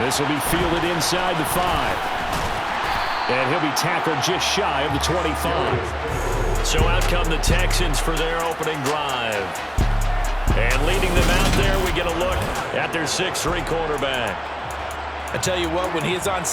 This will be fielded inside the 5. And he'll be tackled just shy of the 25. So out come the Texans for their opening drive. And leading them out there, we get a look at their 6'3" quarterback. I tell you what, when he is on...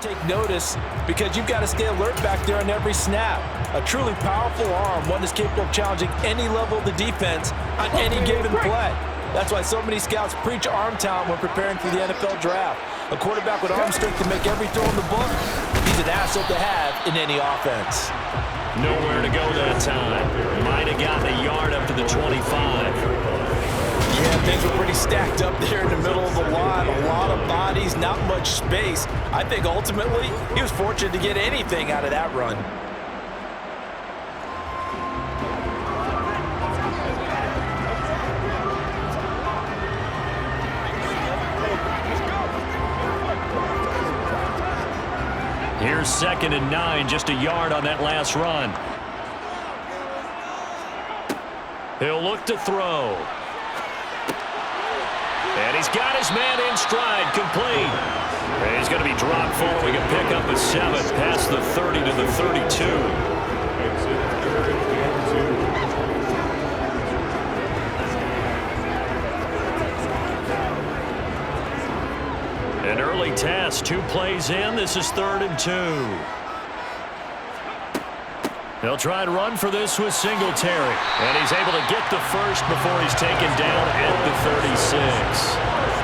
Take notice because you've got to stay alert back there on every snap. A truly powerful arm, one that's capable of challenging any level of the defense on any given play. That's why so many scouts preach arm talent when preparing for the NFL draft. A quarterback with arm strength to make every throw in the book, he's an asset to have in any offense. Nowhere to go that time. Might have gotten a yard up to the 25. Yeah, things were pretty stacked up there in the middle of the line. A lot of bodies, not much space. I think ultimately he was fortunate to get anything out of that run. Here's 2nd and 9, just a yard on that last run. He'll look to throw. And he's got his man in stride, complete. And he's going to be dropped following a pickup of 7 past the 30 to the 32. An early test, 2 plays in. This is 3rd and 2. They'll try and run for this with Singletary. And he's able to get the first before he's taken down at the 36.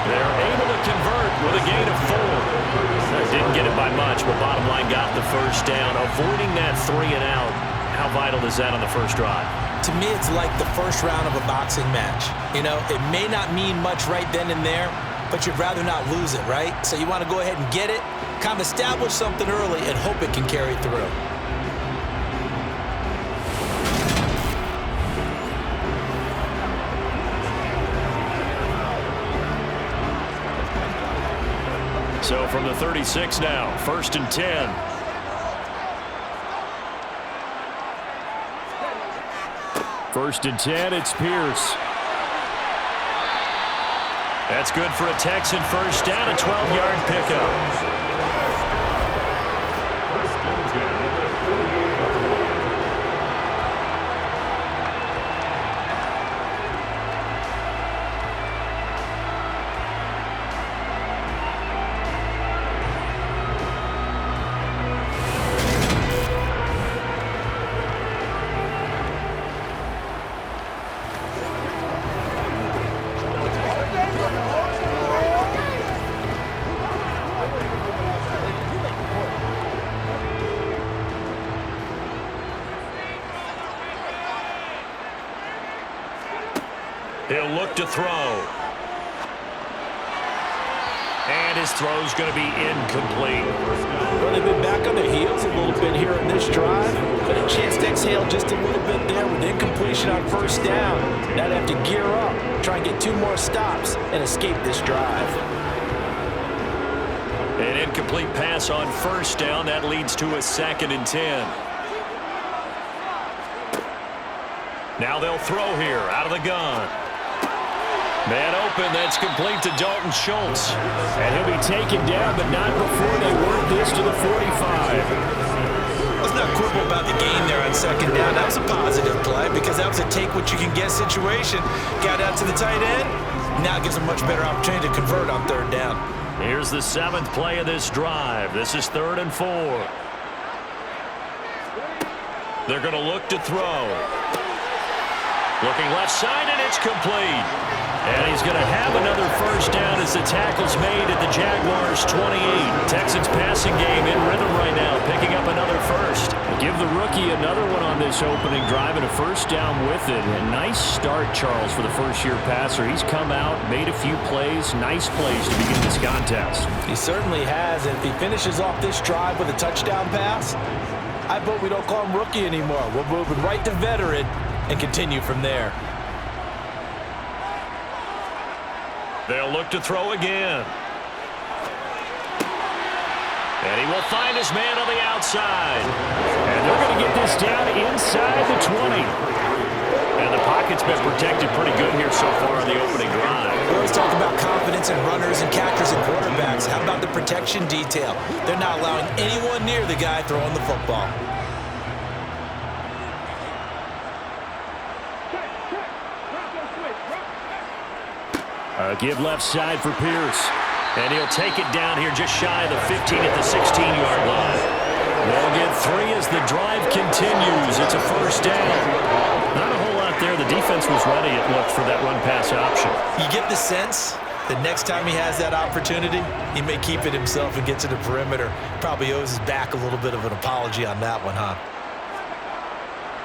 They're able to convert with a gain of 4. Didn't get it by much, but bottom line got the first down. Avoiding that 3 and out. How vital is that on the first drive? To me, it's like the first round of a boxing match. You know, it may not mean much right then and there, but you'd rather not lose it, right? So you want to go ahead and get it, kind of establish something early, and hope it can carry through. So from the 36 now, 1st and 10. First and 10, it's Pierce. That's good for a Texan first down, a 12-yard pickup. He'll look to throw. And his throw's going to be incomplete. Well, they've been back on their heels a little bit here in this drive, but a chance to exhale just a little bit there with incompletion on first down. Now they have to gear up, try and get 2 more stops, and escape this drive. An incomplete pass on first down. That leads to a 2nd and 10. Now they'll throw here out of the gun. Man open, that's complete to Dalton Schultz. And he'll be taken down, but not before they work this to the 45. Let's not quibble about the game there on second down. That was a positive play because that was a take-what-you-can-get situation. Got out to the tight end. Now gives a much better opportunity to convert on third down. Here's the 7th play of this drive. This is 3rd and 4. They're going to look to throw. Looking left side, and it's complete. And he's going to have another first down as the tackle's made at the Jaguars' 28. Texans passing game in rhythm right now, picking up another first. Give the rookie another one on this opening drive and a first down with it. A nice start, Charles, for the first-year passer. He's come out, made a few plays, nice plays to begin this contest. He certainly has, and if he finishes off this drive with a touchdown pass, I vote we don't call him rookie anymore. We'll move him right to veteran and continue from there. They'll look to throw again. And he will find his man on the outside. And they're going to get this down inside the 20. And the pocket's been protected pretty good here so far on the opening drive. We always talk about confidence in runners and catchers and quarterbacks. How about the protection detail? They're not allowing anyone near the guy throwing the football. Give left side for Pierce. And he'll take it down here just shy of the 15 at the 16-yard line. They'll get 3 as the drive continues. It's a first down. Not a whole lot there. The defense was ready, it looked, for that run-pass option. You get the sense that next time he has that opportunity, he may keep it himself and get to the perimeter. Probably owes his back a little bit of an apology on that one, huh?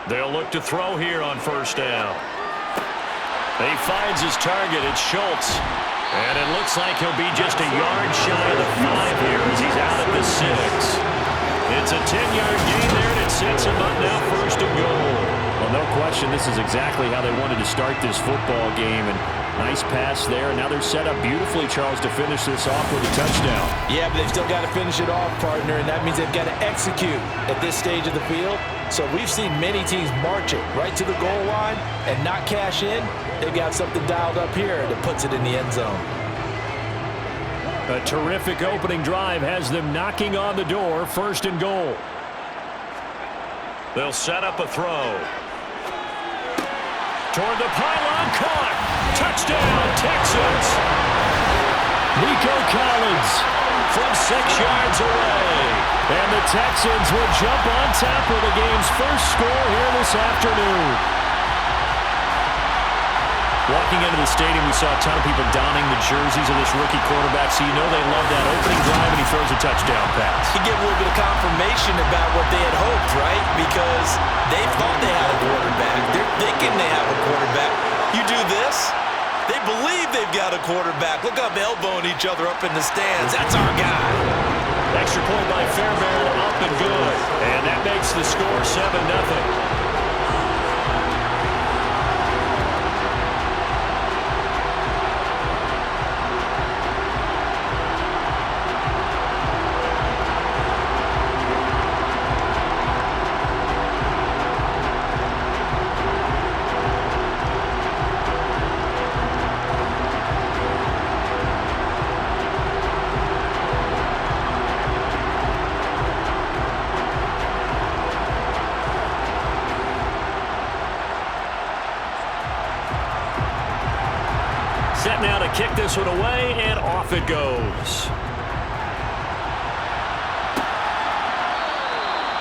They'll look to throw here on first down. He finds his target. It's Schultz. And it looks like he'll be just a yard shy of the 5 here as he's out at the 6. It's a 10-yard gain there, and it sets him up now first and goal. Well, no question, this is exactly how they wanted to start this football game. And nice pass there. And now they're set up beautifully, Charles, to finish this off with a touchdown. Yeah, but they've still got to finish it off, partner, and that means they've got to execute at this stage of the field. So we've seen many teams march it right to the goal line and not cash in. They've got something dialed up here that puts it in the end zone. A terrific opening drive has them knocking on the door, first and goal. They'll set up a throw. Toward the pylon, caught. Touchdown, Texans. Nico Collins from 6 yards away. And the Texans will jump on top of the game's first score here this afternoon. Walking into the stadium, we saw a ton of people donning the jerseys of this rookie quarterback, so you know they love that opening drive, and he throws a touchdown pass. You get a little bit of confirmation about what they had hoped, right? Because they thought they had a quarterback. They're thinking they have a quarterback. You do this, they believe they've got a quarterback. Look up, elbowing each other up in the stands. That's our guy. Extra point by Fairbairn, up and good. And that makes the score 7-0. Set now to kick this one away, and off it goes.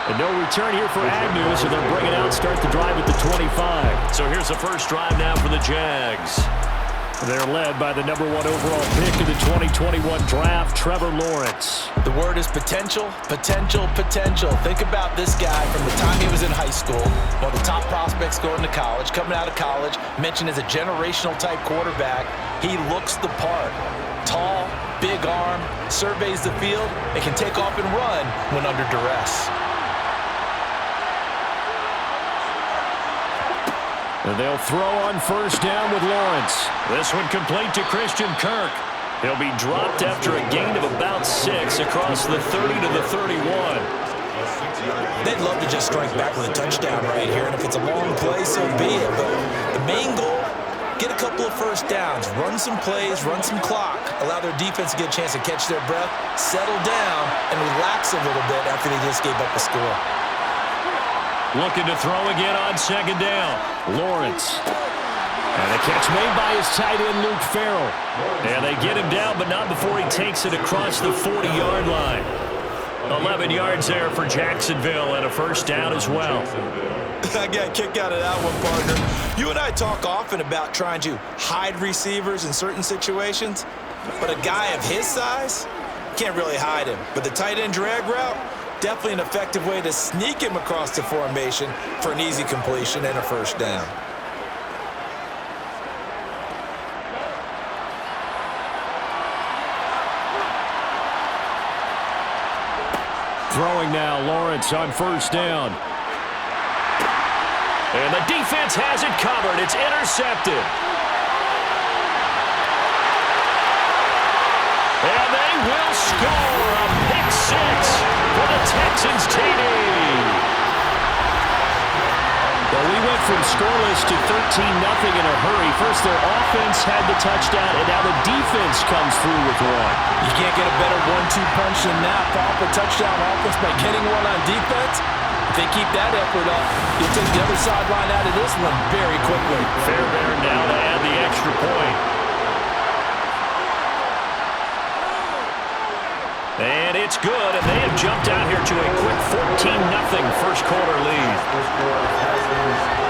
And no return here for Agnew, so they'll bring it out, start the drive at the 25. So here's the first drive now for the Jags. They're led by the #1 overall pick in the 2021 draft, Trevor Lawrence. The word is potential, potential, potential. Think about this guy from the time he was in high school, one of the top prospects going to college, coming out of college, mentioned as a generational type quarterback. He looks the part. Tall, big arm, surveys the field, and can take off and run when under duress. And they'll throw on first down with Lawrence. This one complete to Christian Kirk. He'll be dropped after a gain of about 6 across the 30 to the 31. They'd love to just strike back with a touchdown right here, and if it's a long play, so be it. But the main goal, get a couple of first downs, run some plays, run some clock, allow their defense to get a chance to catch their breath, settle down, and relax a little bit after they just gave up a score. Looking to throw again on second down. Lawrence. And the catch made by his tight end, Luke Farrell. And they get him down, but not before he takes it across the 40-yard line. 11 yards there for Jacksonville and a first down as well. I got a kick out of that one, partner. You and I talk often about trying to hide receivers in certain situations, but a guy of his size can't really hide him. But the tight end drag route, definitely an effective way to sneak him across the formation for an easy completion and a first down. Throwing now, Lawrence on first down. And the defense has it covered. It's intercepted. And they will score a pick six for the Texans TD. Well, we went from scoreless to 13-0 in a hurry. First, their offense had the touchdown, and now the defense comes through with one. You can't get a better 1-2 punch than that. Pop a touchdown offense by getting one on defense. If they keep that effort up, you'll take the other sideline out of this one very quickly. Fairbairn now to add the extra point. And it's good, and they have jumped out here to a quick 14-0 first quarter lead.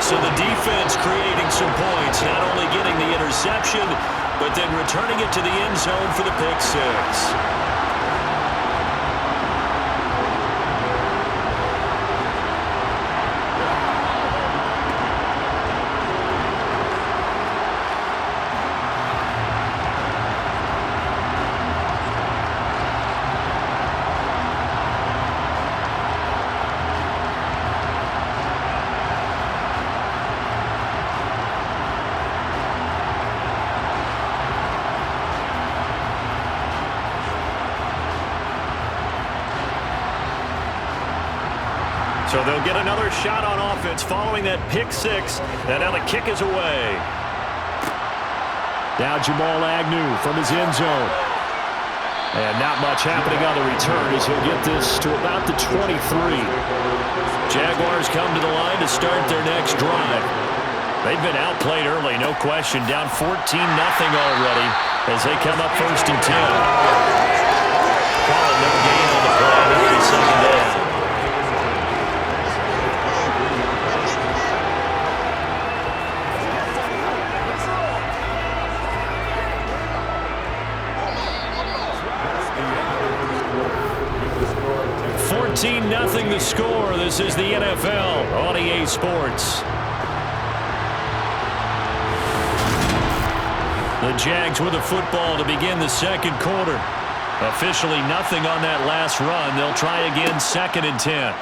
So the defense creating some points, not only getting the interception, but then returning it to the end zone for the pick six. So they'll get another shot on offense following that pick six, and now the kick is away. Now Jamal Agnew from his end zone. And not much happening on the return as he'll get this to about the 23. Jaguars come to the line to start their next drive. They've been outplayed early, no question, down 14-0 already as they come up first and 10. Call it no gain on the play, that'll be second down. Nothing the score. This is the NFL on EA Sports. The Jags with the football to begin the second quarter. Officially nothing on that last run. They'll try again, second and 10.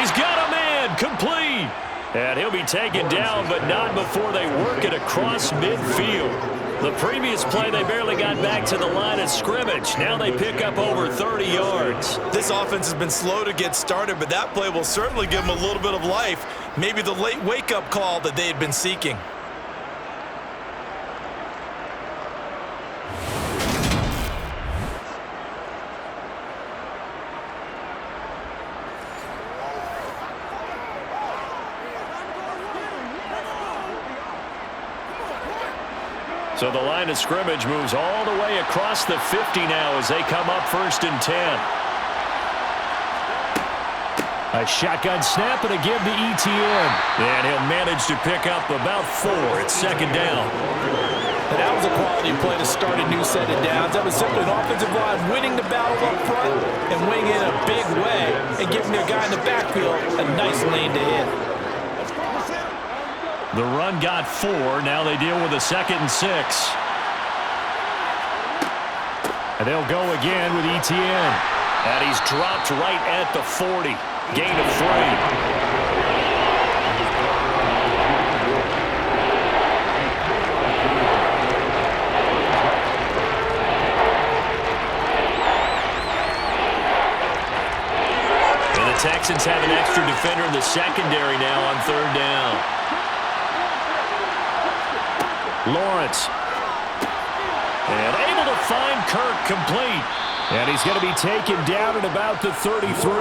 He's got a man, complete. And he'll be taken down, but not before they work it across midfield. The previous play, they barely got back to the line of scrimmage. Now they pick up over 30 yards. This offense has been slow to get started, but that play will certainly give them a little bit of life. Maybe the late wake-up call that they had been seeking. So the line of scrimmage moves all the way across the 50 now as they come up first and 10. A shotgun snap and a give to ETN. And he'll manage to pick up about 4 at second down. And that was a quality play to start a new set of downs. That was simply an offensive line winning the battle up front and winning it in a big way and giving their guy in the backfield a nice lane to hit. The run got 4. Now they deal with a second and 6. And they'll go again with ETN. And he's dropped right at the 40. Gain of 3. Texans have an extra defender in the secondary now on third down. Lawrence. And able to find Kirk complete. And he's going to be taken down at about the 33.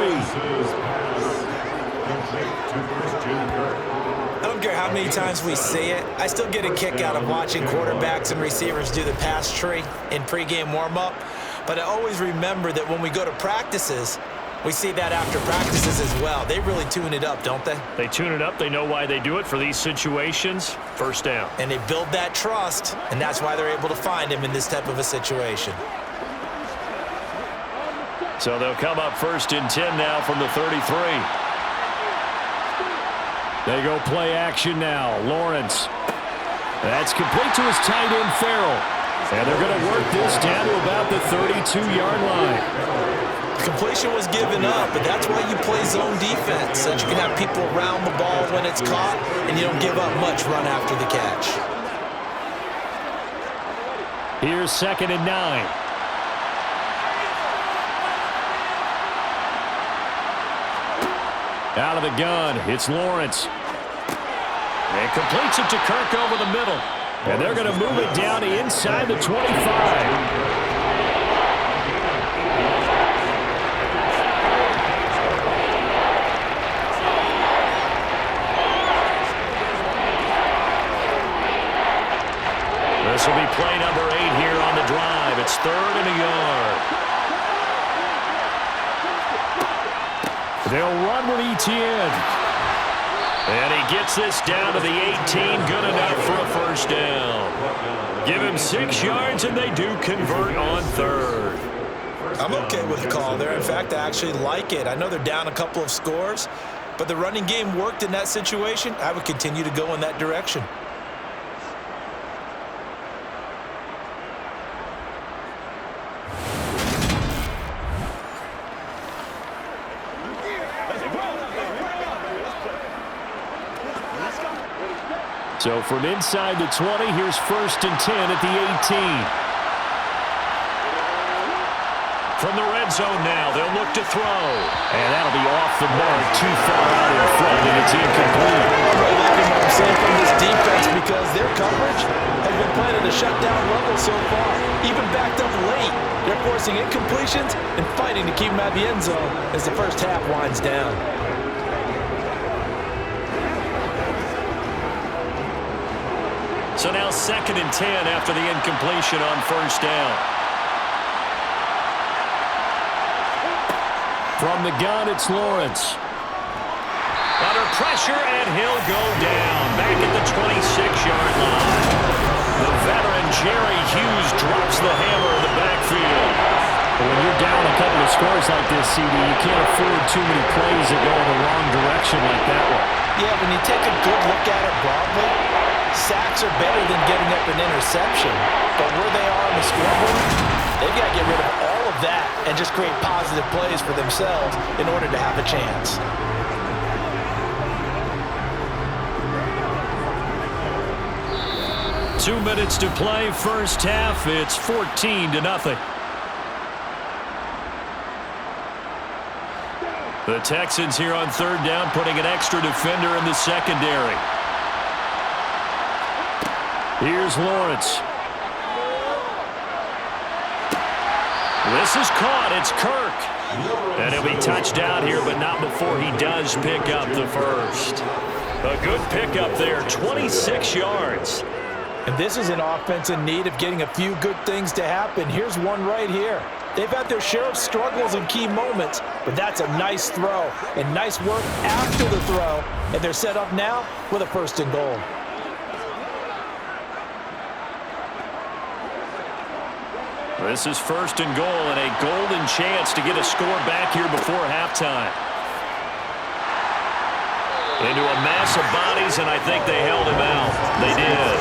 I don't care how many times we see it. I still get a kick out of watching quarterbacks and receivers do the pass tree in pregame warm-up. But I always remember that when we go to practices, we see that after practices as well. They really tune it up, don't they? They tune it up. They know why they do it for these situations. First down. And they build that trust, and that's why they're able to find him in this type of a situation. So they'll come up first and 10 now from the 33. They go play action now. Lawrence. That's complete to his tight end, Farrell. And they're going to work this down to about the 32-yard line. Completion was given up, but that's why you play zone defense, so that you can have people around the ball when it's caught, and you don't give up much run after the catch. Here's 2nd and 9. Out of the gun, it's Lawrence. And completes it to Kirk over the middle. And they're going to move it down to inside the 25. This will be play number 8 here on the drive. It's 3rd and a yard. They'll run with Etienne. And he gets this down to the 18. Good enough for a first down. Give him 6 yards, and they do convert on 3rd. I'm okay with the call there. In fact, I actually like it. I know they're down a couple of scores, but the running game worked in that situation. I would continue to go in that direction. So from inside the 20, here's 1st and 10 at the 18. From the red zone now, they'll look to throw. And that'll be off the mark, too far out in front, and it's incomplete. I like what I'm saying from this defense because their coverage has been playing at a shutdown level so far. Even backed up late, they're forcing incompletions and fighting to keep them out of the end zone as the first half winds down. So now 2nd and 10 after the incompletion on first down. From the gun, it's Lawrence. Under pressure, and he'll go down. Back at the 26-yard line. The veteran Jerry Hughes drops the hammer in the backfield. When you're down a couple of scores like this, CD, you can't afford too many plays that go in the wrong direction like that one. Yeah, when you take a good look at it broadly, sacks are better than giving up an interception. But where they are on the scoreboard, they've got to get rid of all of that and just create positive plays for themselves in order to have a chance. Two minutes to play, first half. It's 14-0. The Texans here on third down, putting an extra defender in the secondary. Here's Lawrence. This is caught. It's Kirk. And he'll be touched out here, but not before he does pick up the first. A good pickup there, 26 yards. And this is an offense in need of getting a few good things to happen. Here's one right here. They've had their share of struggles in key moments, but that's a nice throw and nice work after the throw. And they're set up now with a 1st and goal. This is 1st and goal and a golden chance to get a score back here before halftime. Into a mass of bodies, and I think they held him out. They did.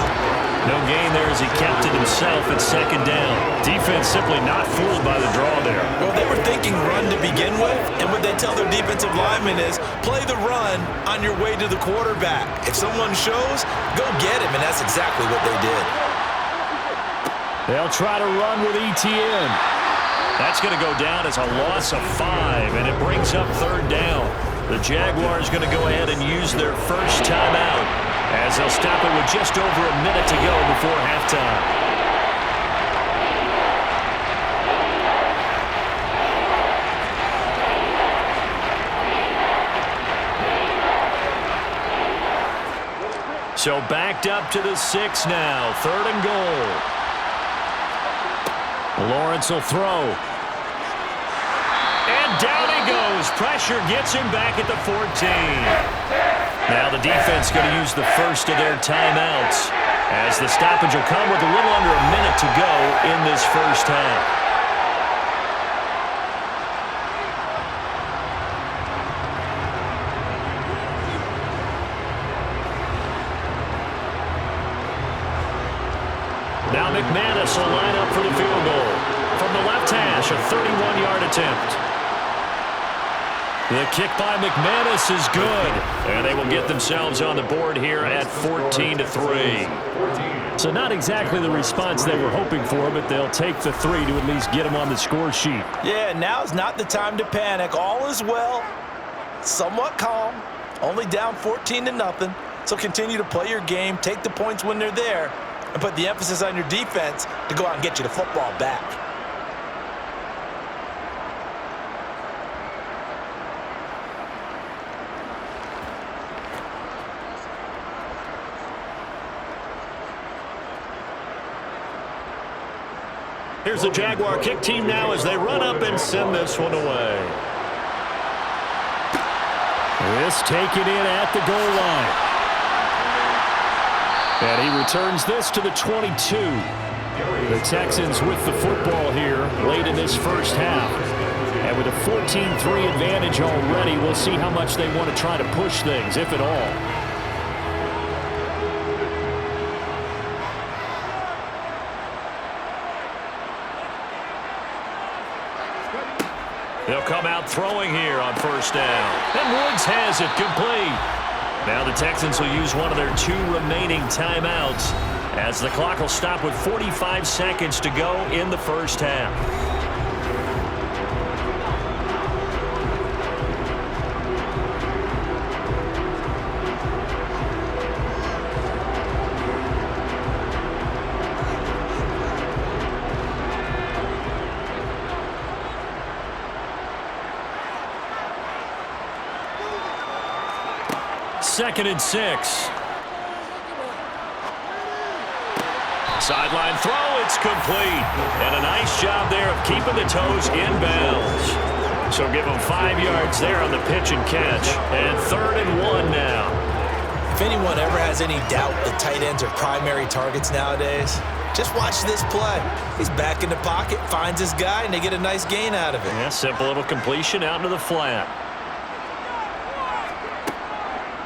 No gain there as he kept it himself at 2nd down. Defense simply not fooled by the draw there. Well, they were thinking run to begin with, and what they tell their defensive linemen is play the run on your way to the quarterback. If someone shows, go get him, and that's exactly what they did. They'll try to run with Etienne. That's going to go down as a loss of 5, and it brings up 3rd down. The Jaguars going to go ahead and use their first timeout as they'll stop it with just over a minute to go before halftime. So backed up to the 6 now. 3rd and goal. Lawrence will throw. And down he goes. Pressure gets him back at the 14. Now the defense going to use the first of their timeouts as the stoppage will come with a little under a minute to go in this first half. Now McManus will line up for the field goal. From the left hash, a 31-yard attempt. The kick by McManus is good. And they will get themselves on the board here at 14-3. So not exactly the response they were hoping for, but they'll take the 3 to at least get them on the score sheet. Yeah, now's not the time to panic. All is well. Somewhat calm. Only down 14-0. So continue to play your game, take the points when they're there, and put the emphasis on your defense to go out and get you the football back. Here's the Jaguar kick team now as they run up and send this one away. This taken in at the goal line. And he returns this to the 22. The Texans with the football here late in this first half. And with a 14-3 advantage already, we'll see how much they want to try to push things, if at all. They'll come out throwing here on first down. And Woods has it complete. Now the Texans will use one of their 2 remaining timeouts as the clock will stop with 45 seconds to go in the first half. Second and 6. Sideline throw, it's complete. And a nice job there of keeping the toes in bounds. So give them 5 yards there on the pitch and catch. And 3rd and 1 now. If anyone ever has any doubt that tight ends are primary targets nowadays, just watch this play. He's back in the pocket, finds his guy, and they get a nice gain out of it. Yeah, simple little completion out into the flat.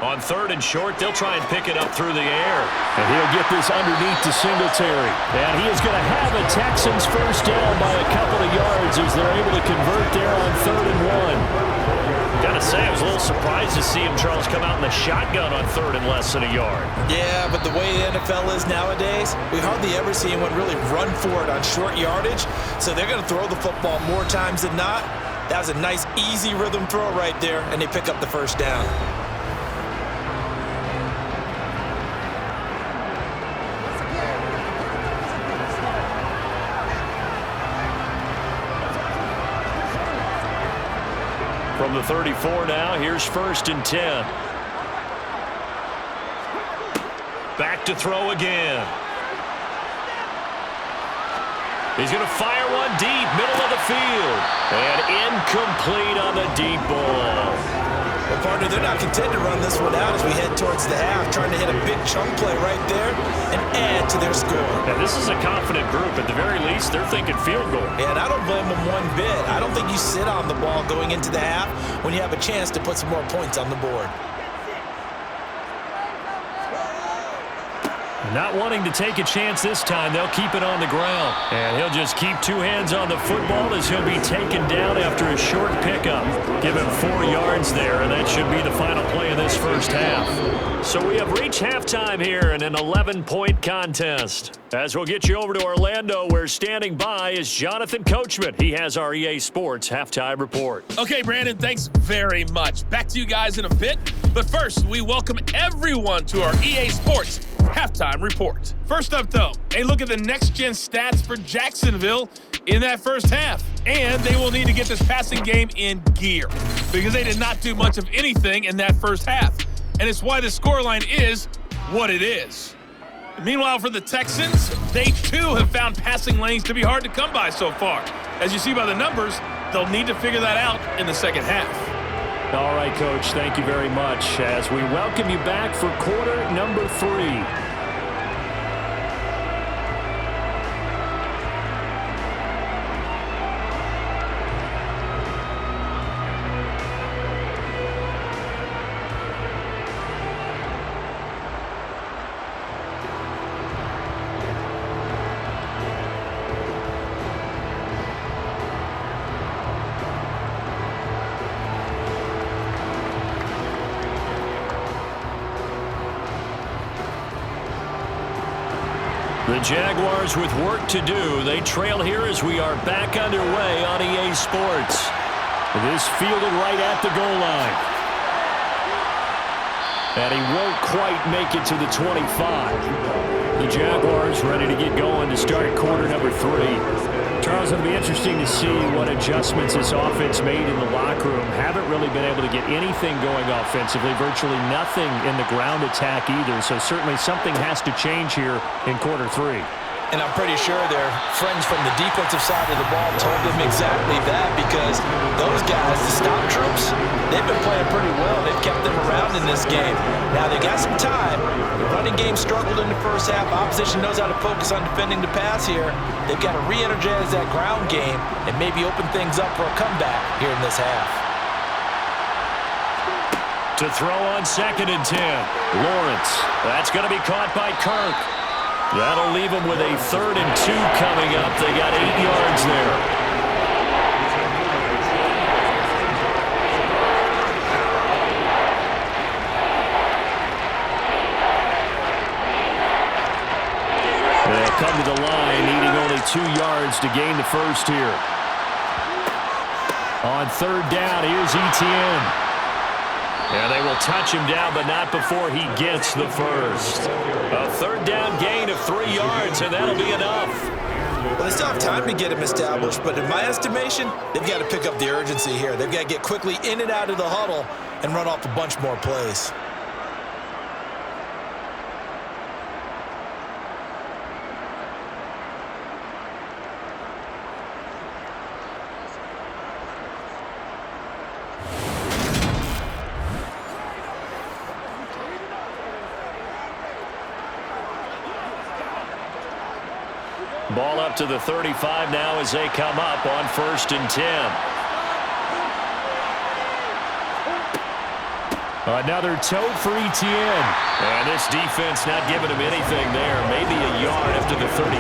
On 3rd and short, they'll try and pick it up through the air. And he'll get this underneath to Singletary. And he is going to have a Texans first down by a couple of yards as they're able to convert there on 3rd and 1. Got to say, I was a little surprised to see him, Charles, come out in the shotgun on 3rd and less than a yard. Yeah, but the way the NFL is nowadays, we hardly ever see anyone really run for it on short yardage. So they're going to throw the football more times than not. That was a nice, easy rhythm throw right there, and they pick up the first down. From the 34 now, here's 1st and 10. Back to throw again. He's going to fire one deep, middle of the field. And incomplete on the deep ball. Well, partner, they're not content to run this one out as we head towards the half, trying to hit a big chunk play right there and add to their score. Yeah, this is a confident group. At the very least, they're thinking field goal. Yeah, and I don't blame them one bit. I don't think you sit on the ball going into the half when you have a chance to put some more points on the board. Not wanting to take a chance this time, they'll keep it on the ground. And he'll just keep 2 hands on the football as he'll be taken down after a short pickup. Give him 4 yards there, and that should be the final play of this this first half. So we have reached halftime here in an 11-point contest. As we'll get you over to Orlando, where standing by is Jonathan Coachman. He has our EA Sports halftime report. Okay, Brandon, thanks very much. Back to you guys in a bit. But first, we welcome everyone to our EA Sports halftime report. First up, though, a look at the next-gen stats for Jacksonville in that first half. And they will need to get this passing game in gear because they did not do much of anything in that first half. And it's why the scoreline is what it is. Meanwhile, for the Texans, they too have found passing lanes to be hard to come by so far. As you see by the numbers, they'll need to figure that out in the second half. All right, Coach, thank you very much as we welcome you back for quarter number 3. The Jaguars with work to do. They trail here as we are back underway on EA Sports. This fielded right at the goal line. And he won't quite make it to the 25. The Jaguars ready to get going to start quarter number 3. Charles, it'll be interesting to see what adjustments this offense made in the locker room. Haven't really been able to get anything going offensively, virtually nothing in the ground attack either. So certainly something has to change here in quarter 3. And I'm pretty sure their friends from the defensive side of the ball told them exactly that because those guys, the stop troops, they've been playing pretty well. They've kept them around in this game. Now, they got some time. The running game struggled in the first half. Opposition knows how to focus on defending the pass here. They've got to re-energize that ground game and maybe open things up for a comeback here in this half. To throw on 2nd and 10. Lawrence. That's going to be caught by Kirk. That'll leave them with a 3rd and 2 coming up. They got 8 yards there. They'll come to the line, needing only 2 yards to gain the first here. On 3rd down, here's Etienne. And they will touch him down, but not before he gets the first. A 3rd down gain of 3 yards, and that'll be enough. Well, they still have time to get him established, but in my estimation, they've got to pick up the urgency here. They've got to get quickly in and out of the huddle and run off a bunch more plays. Ball up to the 35 now as they come up on 1st and 10. Another toe for Etienne. And this defense not giving him anything there. Maybe a yard after the 36.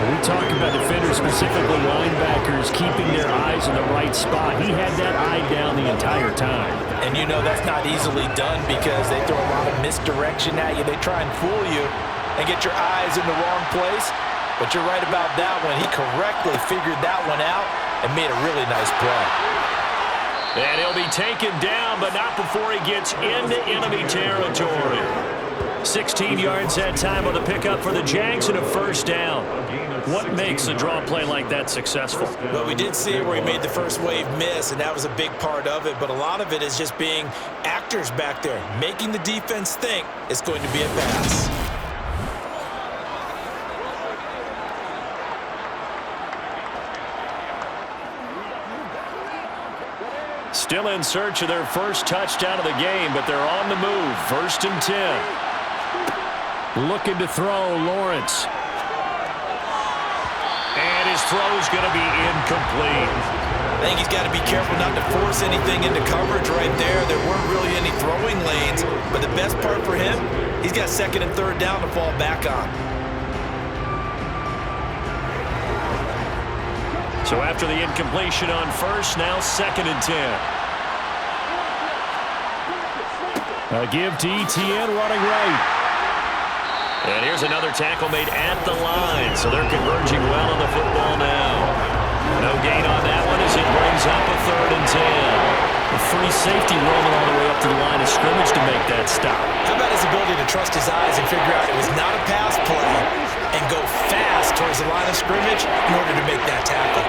We talk about defenders, specifically linebackers, keeping their eyes in the right spot. He had that eye down the entire time. And you know that's not easily done because they throw a lot of misdirection at you. They try and fool you and get your eyes in the wrong place. But you're right about that one. He correctly figured that one out and made a really nice play. And he'll be taken down, but not before he gets into enemy territory. 16 yards that time on the pickup for the Jags and a 1st down. What makes a draw play like that successful? Well, we did see it where he made the first wave miss, and that was a big part of it. But a lot of it is just being actors back there, making the defense think it's going to be a pass. Still in search of their first touchdown of the game, but they're on the move. 1st and 10. Looking to throw, Lawrence. And his throw is going to be incomplete. I think he's got to be careful not to force anything into coverage right there. There weren't really any throwing lanes, but the best part for him, he's got 2nd and 3rd down to fall back on. So after the incompletion on 1st, now 2nd and 10. A give to ETN running right. And here's another tackle made at the line, so they're converging well on the football now. No gain on that one as it brings up a 3rd and 10. A free safety rolling all the way up to the line of scrimmage to make that stop. How about his ability to trust his eyes and figure out it was not a pass play and go fast towards the line of scrimmage in order to make that tackle.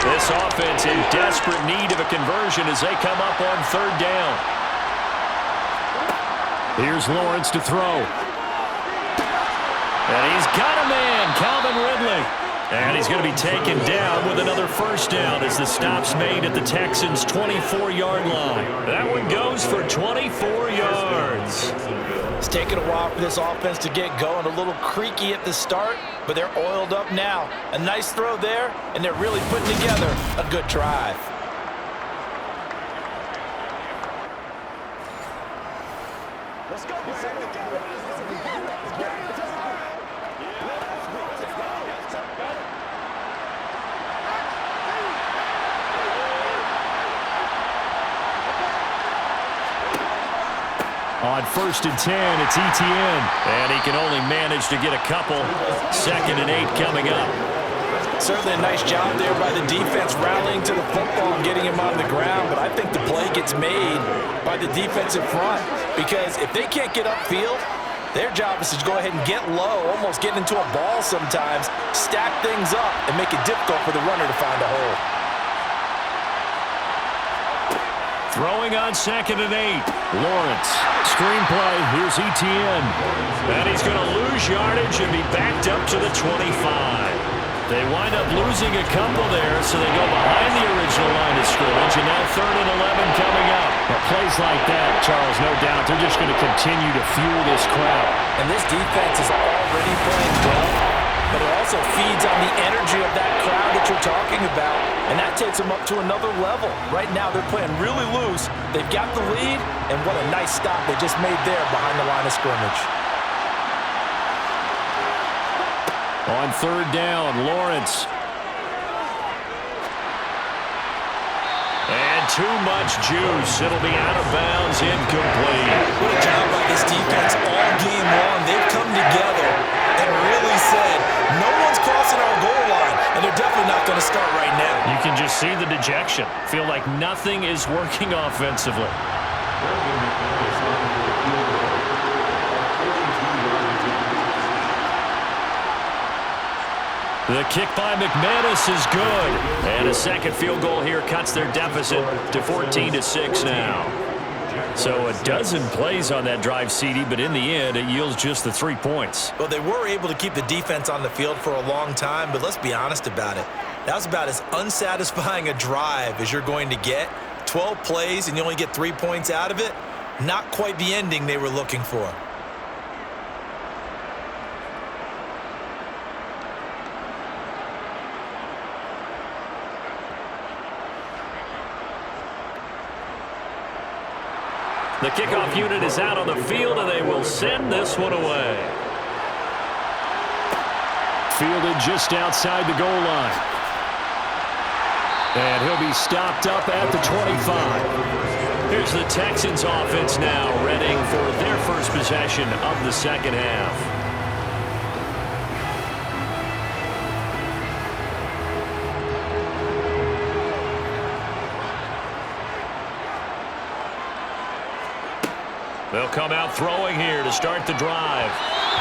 This offense in desperate need of a conversion as they come up on 3rd down. Here's Lawrence to throw. And he's got a man, Calvin Ridley. And he's going to be taken down with another 1st down as the stop's made at the Texans' 24-yard line. That one goes for 24 yards. It's taken a while for this offense to get going. A little creaky at the start, but they're oiled up now. A nice throw there, and they're really putting together a good drive. Let's go. On 1st and 10, it's ETN. And he can only manage to get a couple. 2nd and 8 coming up. Certainly a nice job there by the defense rallying to the football and getting him on the ground, but I think the play gets made by the defensive front because if they can't get upfield, their job is to go ahead and get low, almost get into a ball sometimes, stack things up, and make it difficult for the runner to find a hole. Throwing on 2nd and 8. Lawrence. Screenplay. Here's ETN. And he's going to lose yardage and be backed up to the 25. They wind up losing a couple there, so they go behind the original line of scrimmage, and now 3rd and 11 coming up. But plays like that, Charles, no doubt, they're just going to continue to fuel this crowd. And this defense is already playing well, but it also feeds on the energy of that crowd that you're talking about, and that takes them up to another level. Right now, they're playing really loose. They've got the lead, and what a nice stop they just made there behind the line of scrimmage. On 3rd down, Lawrence. And too much juice. It'll be out of bounds, incomplete. What a job by this defense all game long. They've come together and really said, no one's crossing our goal line, and they're definitely not going to start right now. You can just see the dejection. Feel like nothing is working offensively. The kick by McManus is good. And a second field goal here cuts their deficit to 14-6 now. So a dozen plays on that drive, CD, but in the end, it yields just the 3 points. Well, they were able to keep the defense on the field for a long time, but let's be honest about it. That was about as unsatisfying a drive as you're going to get. 12 plays and you only get 3 points out of it. Not quite the ending they were looking for. The kickoff unit is out on the field, and they will send this one away. Fielded just outside the goal line. And he'll be stopped up at the 25. Here's the Texans offense now, readying for their first possession of the second half. They'll come out throwing here to start the drive.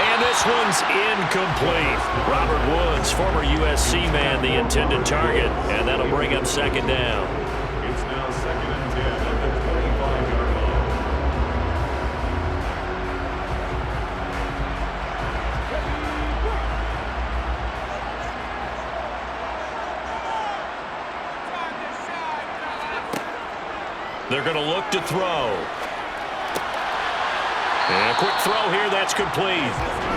And this one's incomplete. Robert Woods, former USC man, the intended target. And that'll bring up second down. It's now 2nd and 10 at the 25-yard line. They're going to look to throw. And a quick throw here, that's complete.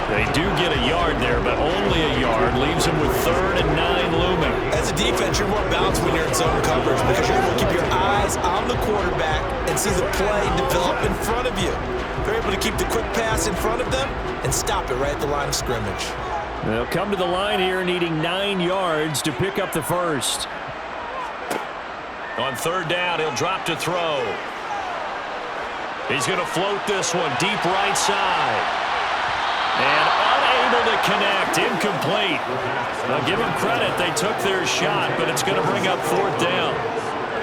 They do get a yard there, but only a yard. Leaves them with 3rd and 9 looming. As a defense, you're more balanced when you're in zone coverage because you're able to keep your eyes on the quarterback and see the play develop in front of you. They're able to keep the quick pass in front of them and stop it right at the line of scrimmage. They'll come to the line here needing 9 yards to pick up the first. On 3rd down, he'll drop to throw. He's going to float this one deep right side. And unable to connect. Incomplete. Now give them credit. They took their shot, but it's going to bring up fourth down.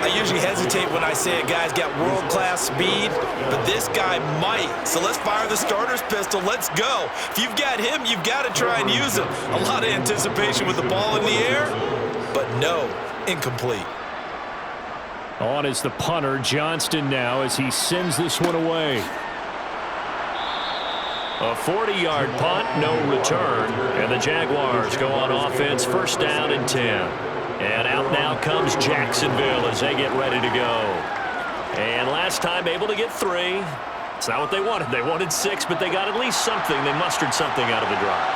I usually hesitate when I say a guy's got world-class speed, but this guy might. So let's fire the starter's pistol. Let's go. If you've got him, you've got to try and use him. A lot of anticipation with the ball in the air, but no, incomplete. On is the punter, Johnston, now as he sends this one away. A 40-yard punt, no return, and the Jaguars go on offense, first down and 10. And out now comes Jacksonville as they get ready to go. And last time able to get 3. It's not what they wanted. They wanted 6, but they got at least something. They mustered something out of the drive.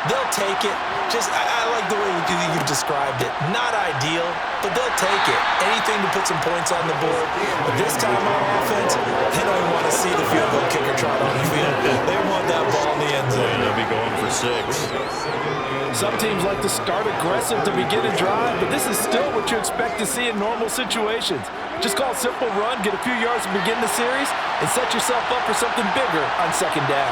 They'll take it. I like the way you've described it. Not ideal, but they'll take it. Anything to put some points on the board. But this time on offense, they don't even want to see the field goal kicker trot on the field. They want that ball in the end zone. They'll be going for 6. Some teams like to start aggressive to begin a drive, but this is still what you expect to see in normal situations. Just call a simple run, get a few yards to begin the series, and set yourself up for something bigger on second down.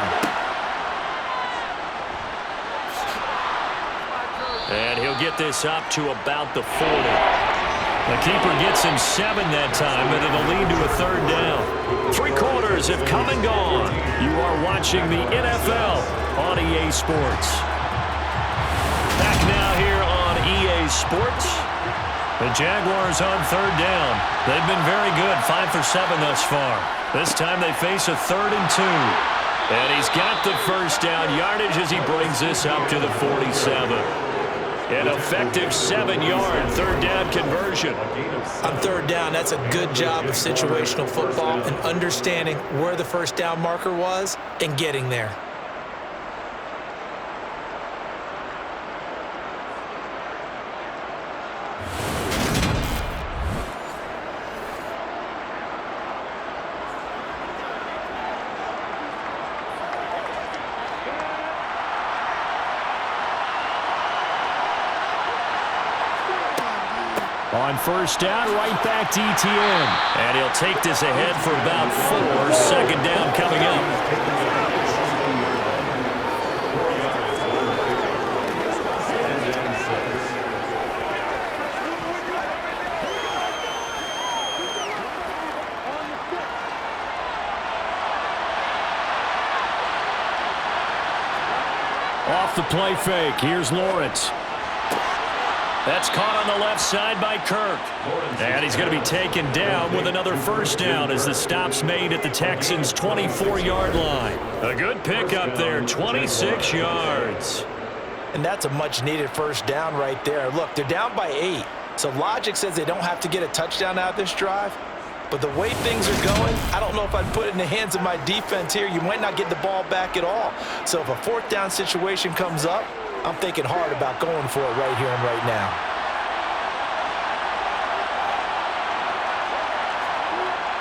And he'll get this up to about the 40. The keeper gets him 7 that time, but it'll lead to a third down. 3 quarters have come and gone. You are watching the NFL on EA Sports. Back now here on EA Sports. The Jaguars on third down. They've been very good, 5 for 7 thus far. This time they face a 3rd and 2. And he's got the first down yardage as he brings this up to the 47. An effective 7-yard third down conversion. On third down, that's a good job of situational football and understanding where the first down marker was and getting there. On first down, right back to ETN. And he'll take this ahead for about 4. Second down coming up. Off the play fake. Here's Lawrence. That's caught on the left side by Kirk. And he's going to be taken down with another first down as the stop's made at the Texans' 24-yard line. A good pickup there, 26 yards. And that's a much-needed first down right there. Look, they're down by 8. So logic says they don't have to get a touchdown out of this drive. But the way things are going, I don't know if I'd put it in the hands of my defense here. You might not get the ball back at all. So if a fourth down situation comes up, I'm thinking hard about going for it right here and right now.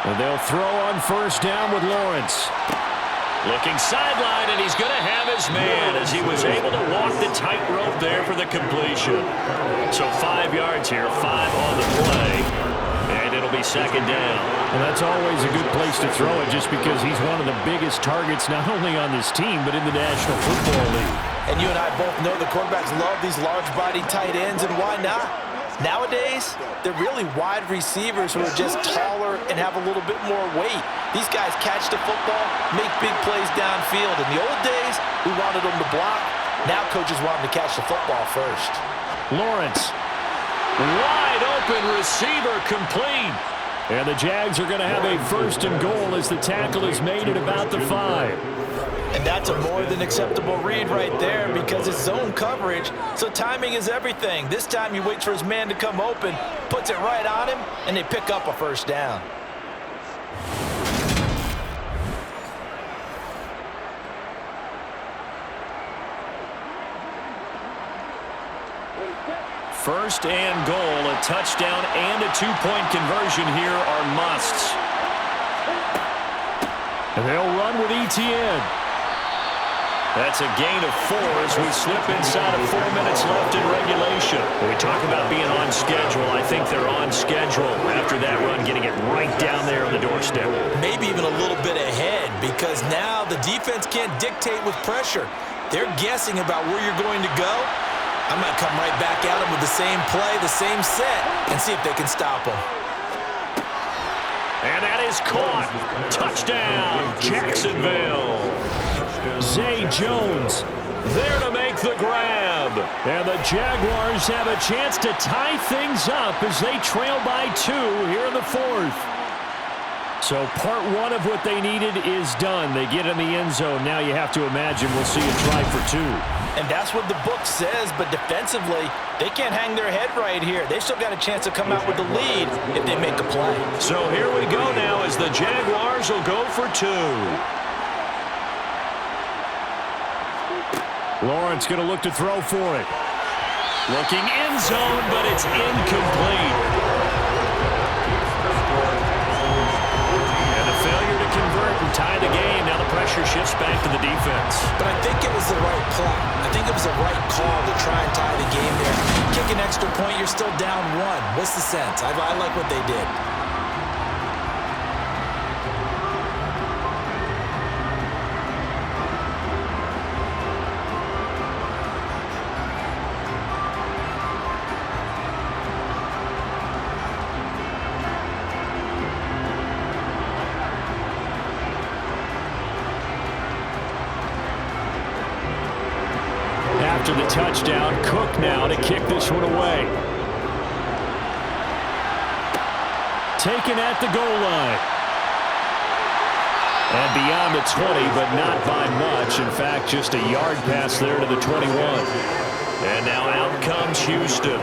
And they'll throw on first down with Lawrence. Looking sideline, and he's going to have his man as he was able to walk the tightrope there for the completion. So 5 yards here, 5 on the play. And it'll be second down. Well, that's always a good place to throw it just because he's one of the biggest targets not only on this team but in the National Football League. And you and I both know the quarterbacks love these large-bodied tight ends, and why not? Nowadays, they're really wide receivers who are just taller and have a little bit more weight. These guys catch the football, make big plays downfield. In the old days, we wanted them to block. Now coaches want them to catch the football first. Lawrence. Wide open receiver complete. And the Jags are going to have a first and goal as the tackle is made at about the 5. And that's a more than acceptable read right there because it's zone coverage, so timing is everything. This time he waits for his man to come open, puts it right on him, and they pick up a first down. First and goal, a touchdown and a 2-point conversion here are musts. And they'll run with ETN. That's a gain of 4 as we slip inside of 4 minutes left in regulation. When we talk about being on schedule, I think they're on schedule after that run, getting it right down there on the doorstep. Maybe even a little bit ahead, because now the defense can't dictate with pressure. They're guessing about where you're going to go. I might come right back at them with the same play, the same set, and see if they can stop them. And that is caught. Touchdown, Jacksonville. Zay Jones There to make the grab. And the Jaguars have a chance to tie things up as they trail by 2 here in the 4th. So part 1 of what they needed is done. They get in the end zone. Now you have to imagine we'll see a try for 2. And that's what the book says, but defensively, they can't hang their head right here. They still got a chance to come out with the lead if they make a play. So here we go now as the Jaguars will go for 2. Lawrence going to look to throw for it. Looking end zone, but it's incomplete. And a failure to convert and tie the game. Now the pressure shifts back to the defense. But I think it was the right play. I think it was the right call to try and tie the game there. Kick an extra point, you're still down 1. What's the sense? I like what they did. After the touchdown, Cook now to kick this one away. Taken at the goal line. And beyond the 20, but not by much. In fact, just a yard pass there to the 21. And now out comes Houston.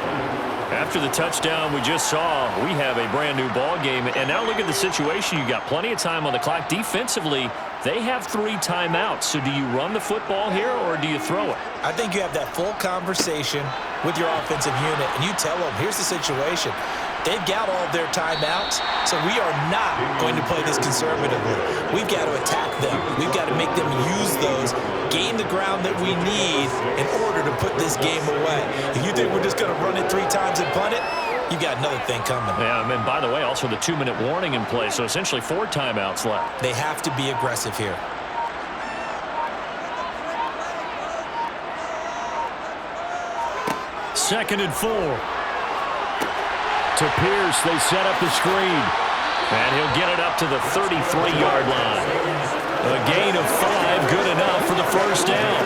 After the touchdown we just saw, we have a brand new ball game. And now look at the situation. You got plenty of time on the clock. Defensively, they have 3 timeouts. So do you run the football here or do you throw it? I think you have that full conversation with your offensive unit, and you tell them, here's the situation. They've got all of their timeouts, so we are not going to play this conservatively. We've got to attack them. We've got to make them use those, gain the ground that we need in order to put this game away. If you think we're just going to run it 3 times and punt it, you got another thing coming. Yeah, and by the way, also the 2-minute warning in play, so essentially 4 timeouts left. They have to be aggressive here. Second and 4. To Pierce, they set up the screen. And he'll get it up to the 33-yard line. A gain of 5, good enough for the first down.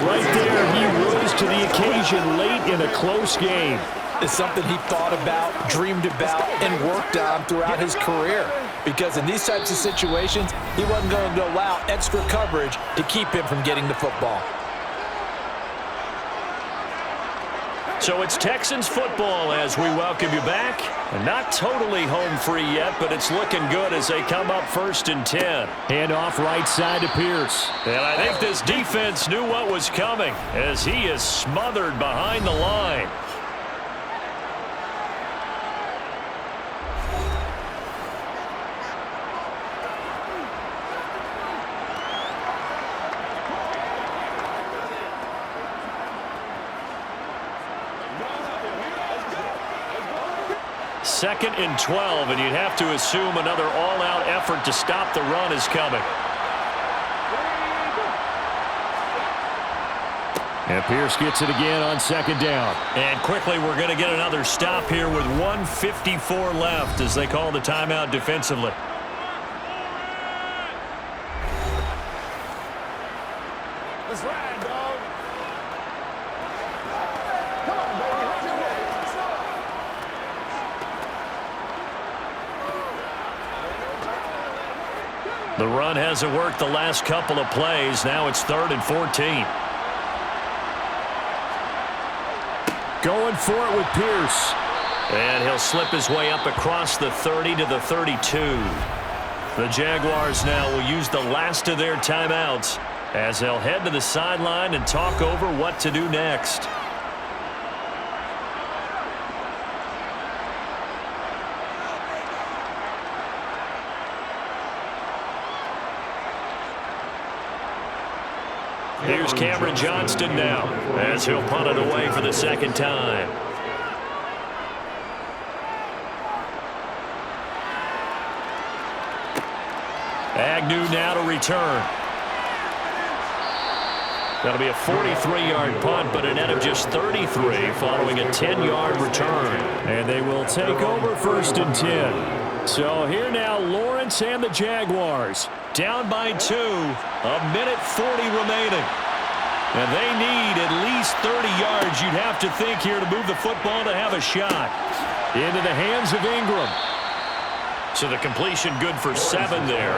Right there, he rose to the occasion late in a close game. It's something he thought about, dreamed about, and worked on throughout his career. Because in these types of situations, he wasn't going to allow extra coverage to keep him from getting the football. So it's Texans football as we welcome you back. And not totally home free yet, but it's looking good as they come up 1st and 10. Hand off right side to Pierce. And I think this defense knew what was coming as he is smothered behind the line. Second and 12, and you'd have to assume another all-out effort to stop the run is coming. And Pierce gets it again on 2nd down. And quickly we're going to get another stop here with 1:54 left as they call the timeout defensively. Let's ride, dog. The run hasn't worked the last couple of plays. Now it's 3rd and 14. Going for it with Pierce. And he'll slip his way up across the 30 to the 32. The Jaguars now will use the last of their timeouts as they'll head to the sideline and talk over what to do next. Here's Cameron Johnston now as he'll punt it away for the second time. Agnew now to return. That'll be a 43-yard punt, but a net of just 33 following a 10-yard return. And they will take over 1st and 10. So here now, Lawrence and the Jaguars. Down by 2, a minute 40 remaining. And they need at least 30 yards, you'd have to think, here to move the football to have a shot. Into the hands of Ingram. So the completion good for 7 there,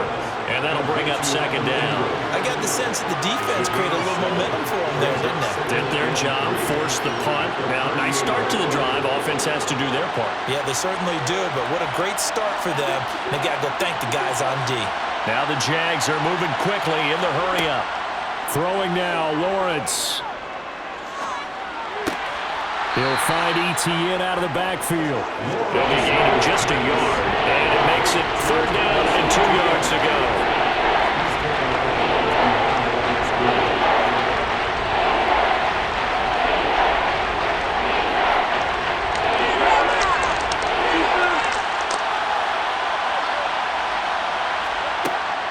and that'll bring up 2nd down. I got the sense that the defense created a little momentum for them there, didn't they? Did their job, forced the punt. Now, nice start to the drive. Offense has to do their part. Yeah, they certainly do, but what a great start for them. They got to go thank the guys on D. Now the Jags are moving quickly in the hurry-up. Throwing now, Lawrence. He'll find ETN out of the backfield. They'll be gaining just a yard, and it makes it 3rd down and 2 yards to go.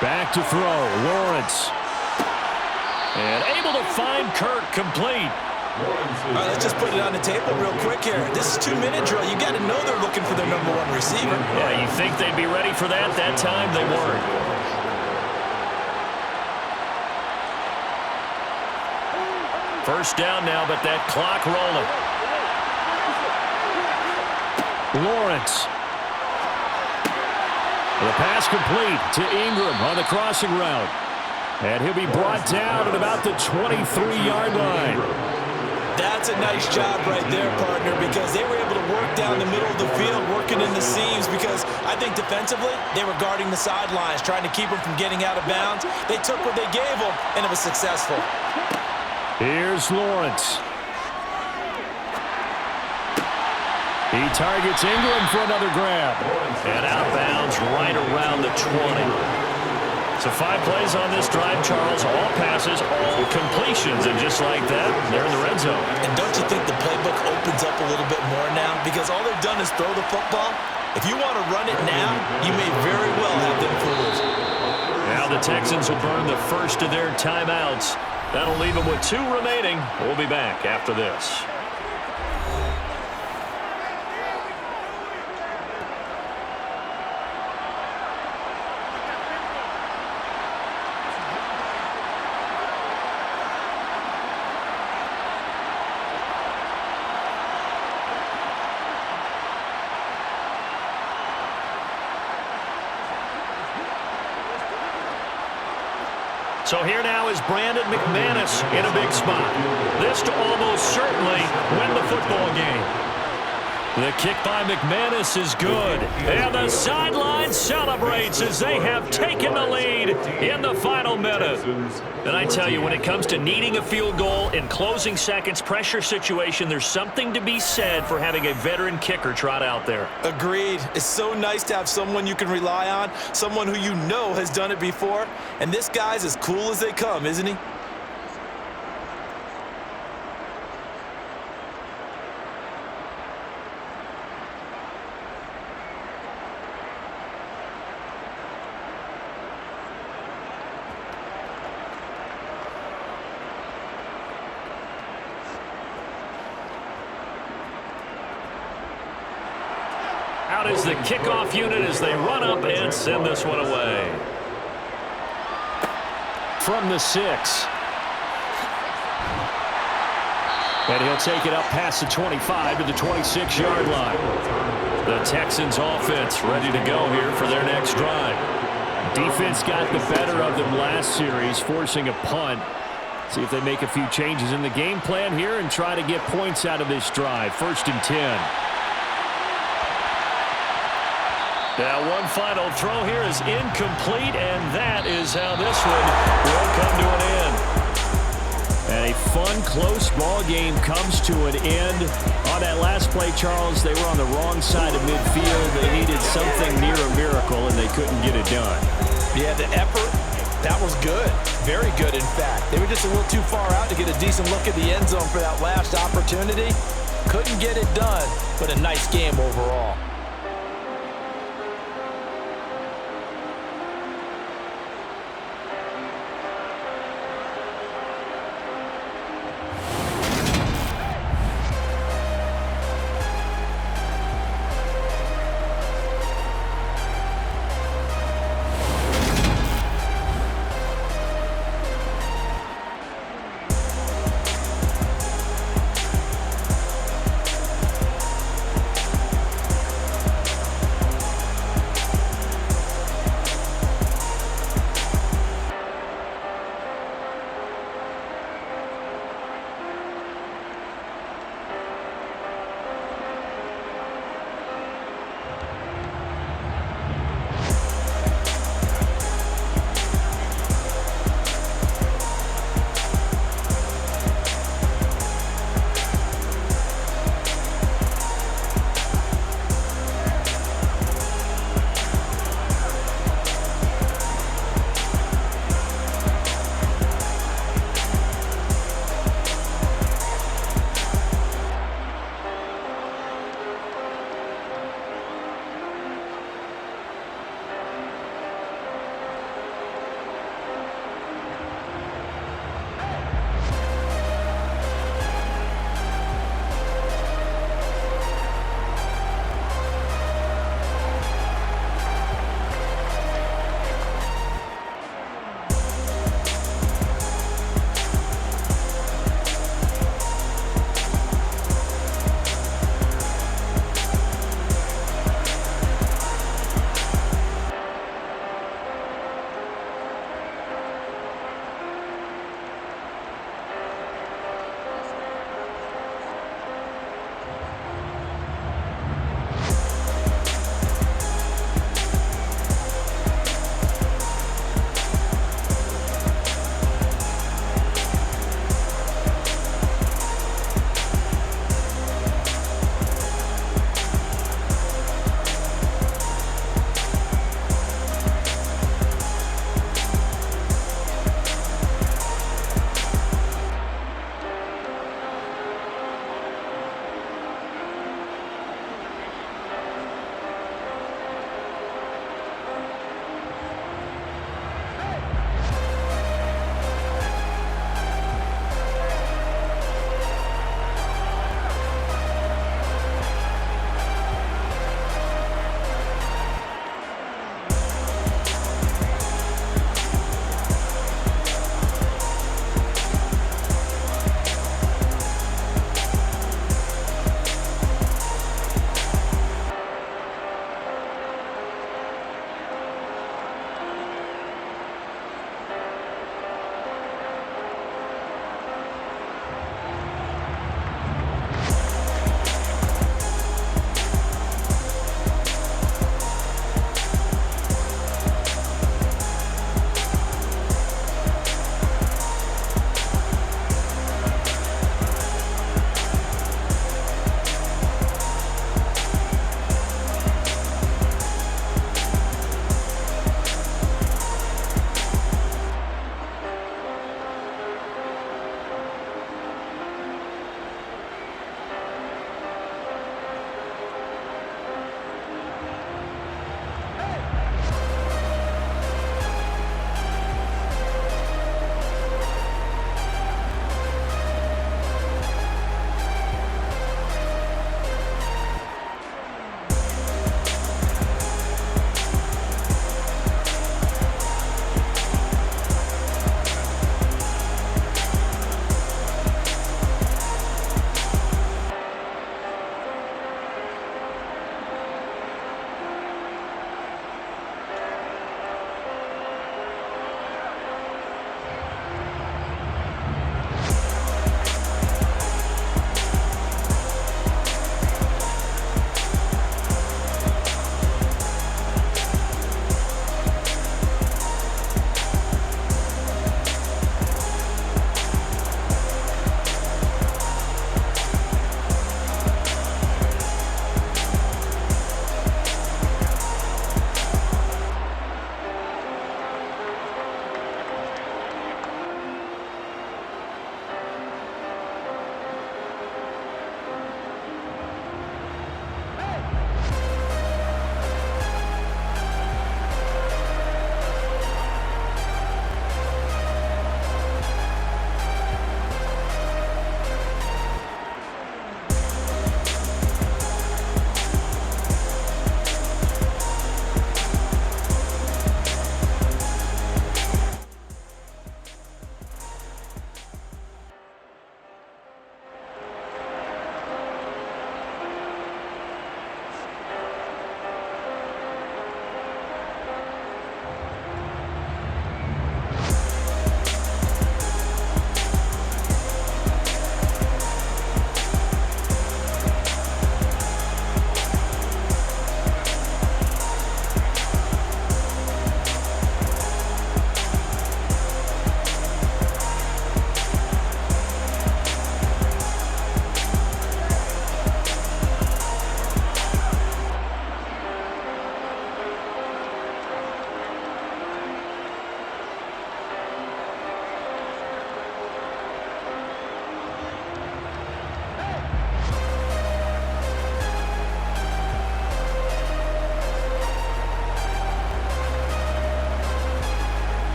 Back to throw, Lawrence. And able to find Kirk complete. All right, let's just put it on the table real quick here. This is 2-minute drill. You got to know they're looking for their #1 receiver. Yeah, you think they'd be ready for that? That time they weren't. First down now, but that clock rolling. Lawrence. The pass complete to Ingram on the crossing route. And he'll be brought down at about the 23-yard line. That's a nice job right there, partner, because they were able to work down the middle of the field, working in the seams, because I think defensively they were guarding the sidelines, trying to keep them from getting out of bounds. They took what they gave them, and it was successful. Here's Lawrence. He targets Ingram for another grab. And outbounds right around the 20. So 5 plays on this drive, Charles. All passes, all completions. And just like that, they're in the red zone. And don't you think the playbook opens up a little bit more now? Because all they've done is throw the football. If you want to run it now, you may very well have them fooled. Now the Texans will burn the first of their timeouts. That'll leave them with 2 remaining. We'll be back after this. So here now is Brandon McManus in a big spot. This to almost certainly win the football game. The kick by McManus is good. And the sideline celebrates as they have taken the lead in the final minute. And I tell you, when it comes to needing a field goal in closing seconds, pressure situation, there's something to be said for having a veteran kicker trot out there. Agreed. It's so nice to have someone you can rely on, someone who you know has done it before. And this guy's as cool as they come, isn't he? Out is the kickoff unit as they run up and send this one away. From the 6. And he'll take it up past the 25 to the 26-yard line. The Texans offense ready to go here for their next drive. Defense got the better of them last series, forcing a punt. See if they make a few changes in the game plan here and try to get points out of this drive. 1st and 10. Now one final throw here is incomplete, and that is how this one will come to an end. And a fun, close ball game comes to an end. On that last play, Charles, they were on the wrong side of midfield. They needed something near a miracle, and they couldn't get it done. Yeah, the effort, That was good. Very good, in fact. They were just a little too far out to get a decent look at the end zone for that last opportunity. Couldn't get it done, but a nice game overall.